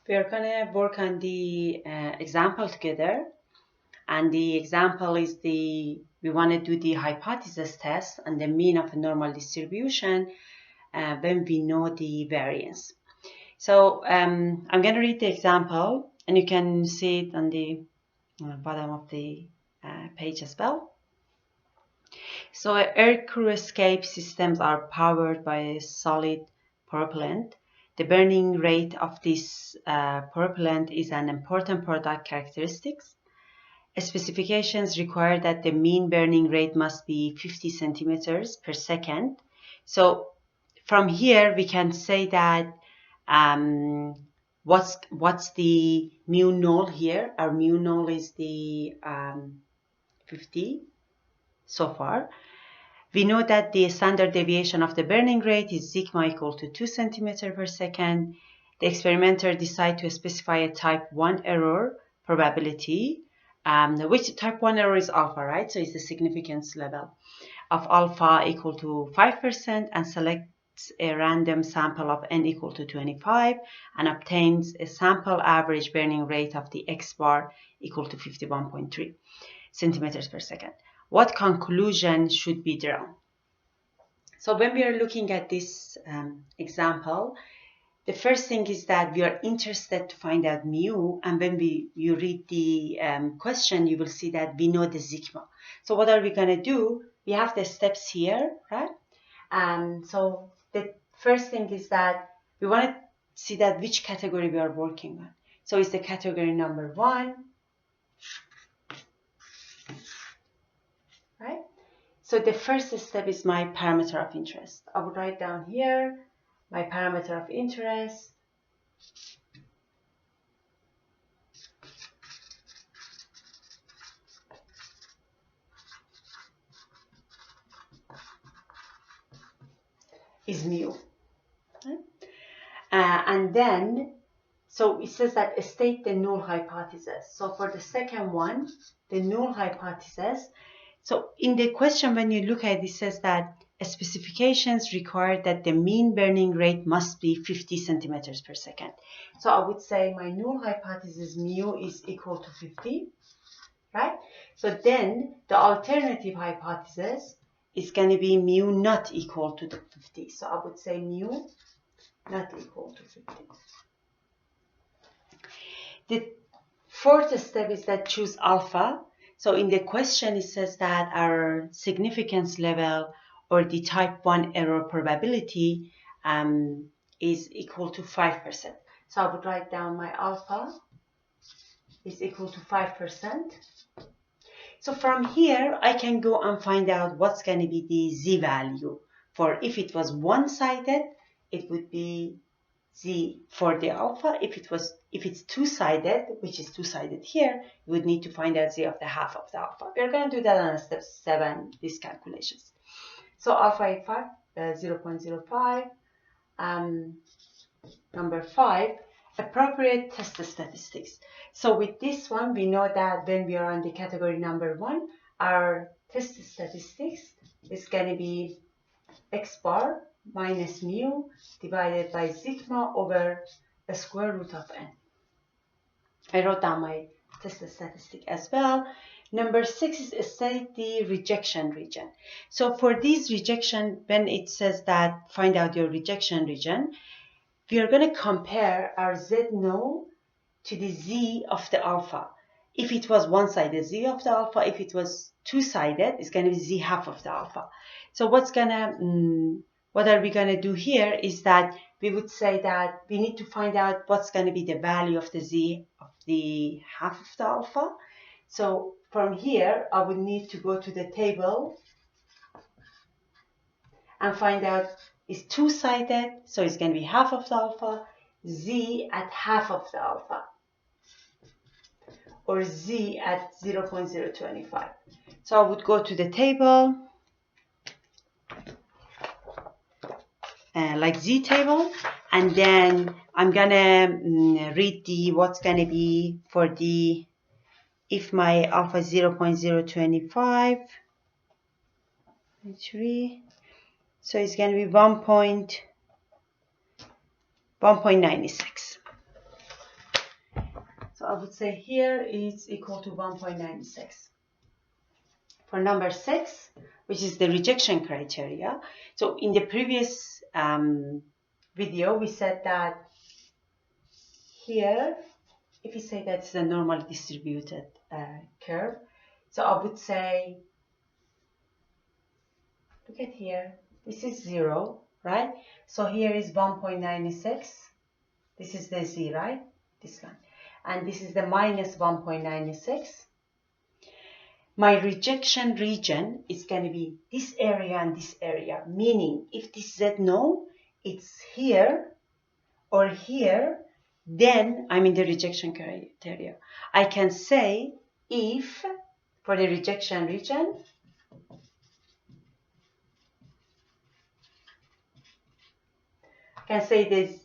We are going to work on the example together, and the example is we want to do the hypothesis test on the mean of a normal distribution when we know the variance. So I'm going to read the example, and you can see it on the bottom of the page as well. So air crew escape systems are powered by a solid propellant. The burning rate of this propellant is an important product characteristic. Specifications require that the mean burning rate must be 50 centimeters per second. So from here we can say that what's the mu null here? Our mu null is the 50 so far. We know that the standard deviation of the burning rate is sigma equal to 2 centimeters per second. The experimenter decides to specify a type 1 error probability, which type 1 error is alpha, right? So it's the significance level of alpha equal to 5%, and selects a random sample of n equal to 25 and obtains a sample average burning rate of the x bar equal to 51.3 centimeters per second. What conclusion should be drawn? So when we are looking at this example, the first thing is that we are interested to find out mu, and when you read the question, you will see that we know the sigma. So what are we going to do? We have the steps here, right? So the first thing is that we want to see that which category we are working on. So it's the category number 1, right? So the first step is my parameter of interest. I would write down here my parameter of interest. Is mu. And then, so it says that state the null hypothesis. So for the second one, the null hypothesis. So in the question, when you look at it, it says that specifications require that the mean burning rate must be 50 centimeters per second. So I would say my null hypothesis mu is equal to 50, right? So then the alternative hypothesis is going to be mu not equal to the 50. So I would say mu not equal to 50. The fourth step is that choose alpha. So in the question, it says that our significance level or the type 1 error probability is equal to 5%. So I would write down my alpha is equal to 5%. So from here, I can go and find out what's going to be the z value. For if it was one-sided, it would be z for the alpha. If it's two-sided, which is two-sided here, you would need to find out z of the half of the alpha. We're going to do that on step 7, these calculations. So alpha is 0.05. Number 5, appropriate test statistics. So with this one, we know that when we are on the category number 1, our test statistics is going to be x bar minus mu divided by sigma over the square root of n. I wrote down my test statistic as well. Number 6 is state the rejection region. So for this rejection, when it says that find out your rejection region, we are going to compare our z null to the z of the alpha. If it was one-sided, z of the alpha. If it was two-sided, it's going to be z half of the alpha. So what are we going to do here is that we would say that we need to find out what's going to be the value of the z of the half of the alpha. So from here, I would need to go to the table and find out it's two-sided, so it's going to be half of the alpha, z at half of the alpha, or z at 0.025. So I would go to the table, like z table, and then I'm going to read what's going to be for if my alpha is 0.025, 3, so it's going to be 1.96. I would say here is equal to 1.96. For number 6, which is the rejection criteria. So in the previous video, we said that here, if we say that's a normally distributed curve, so I would say, look at here, this is 0, right? So here is 1.96. This is the z, right? This line. And this is the minus 1.96. My rejection region is going to be this area and this area, meaning if this z null, it's here or here, then I'm in the rejection criteria. I can say if for the rejection region, I can say this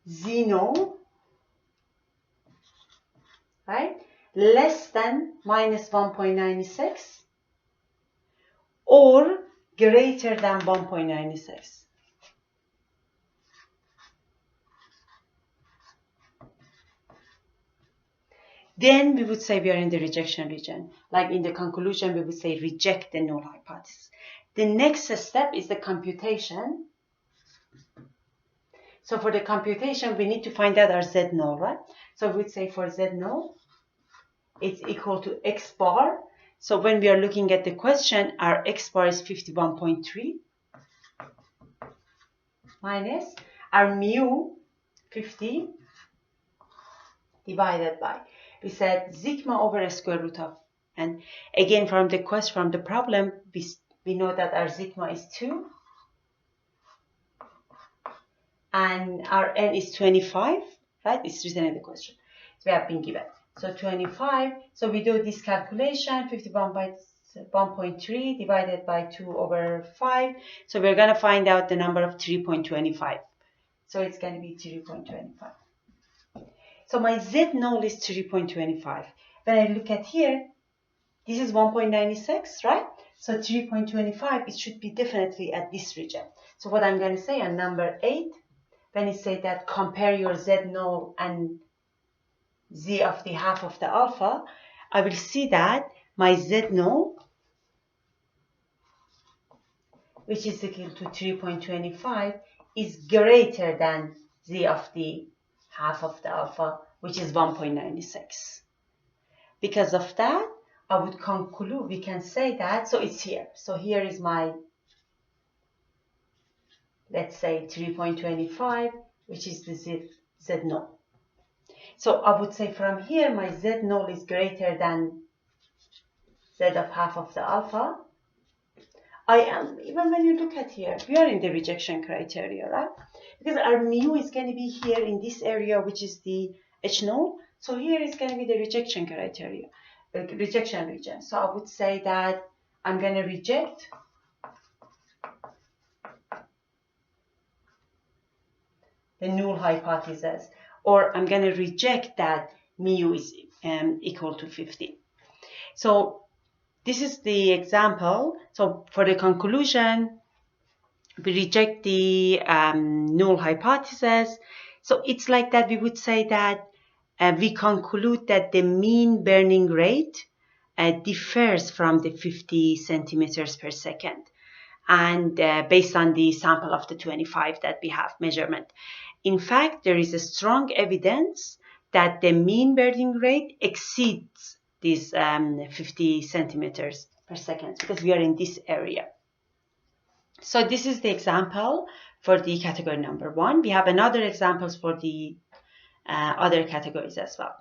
z null, right, less than minus 1.96 or greater than 1.96. Then we would say we are in the rejection region. Like in the conclusion, we would say reject the null hypothesis. The next step is the computation. So for the computation, we need to find out our z null, right? So we would say for z null, it's equal to x bar. So when we are looking at the question, our x bar is 51.3 minus our mu 50 divided by, we said sigma over a square root of, and again from the question, from the problem, we know that our sigma is 2 and our n is 25, right? It's written in the question. So we have been given. So 25, so we do this calculation, 51.3 divided by 2 over 5. So we're going to find out the number of 3.25. So it's going to be 3.25. So my z null is 3.25. When I look at here, this is 1.96, right? So 3.25, it should be definitely at this region. So what I'm going to say on number 8, when it say that compare your z null and z of the half of the alpha, I will see that my z null, which is equal to 3.25, is greater than z of the half of the alpha, which is 1.96. Because of that, I would conclude, we can say that, so it's here. So here is my, let's say 3.25, which is the z null. So I would say from here, my z null is greater than z of half of the alpha. I am, even when you look at here, we are in the rejection criteria, right? Because our mu is going to be here in this area, which is the H null. So here is going to be the rejection criteria, the rejection region. So I would say that I'm going to reject the null hypothesis, or I'm going to reject that mu is equal to 50. So this is the example. So for the conclusion, we reject the null hypothesis. So it's like that we would say that we conclude that the mean burning rate differs from the 50 centimeters per second. And based on the sample of the 25 that we have measurement. In fact, there is a strong evidence that the mean burning rate exceeds these 50 centimeters per second because we are in this area. So this is the example for the category number 1. We have another examples for the other categories as well.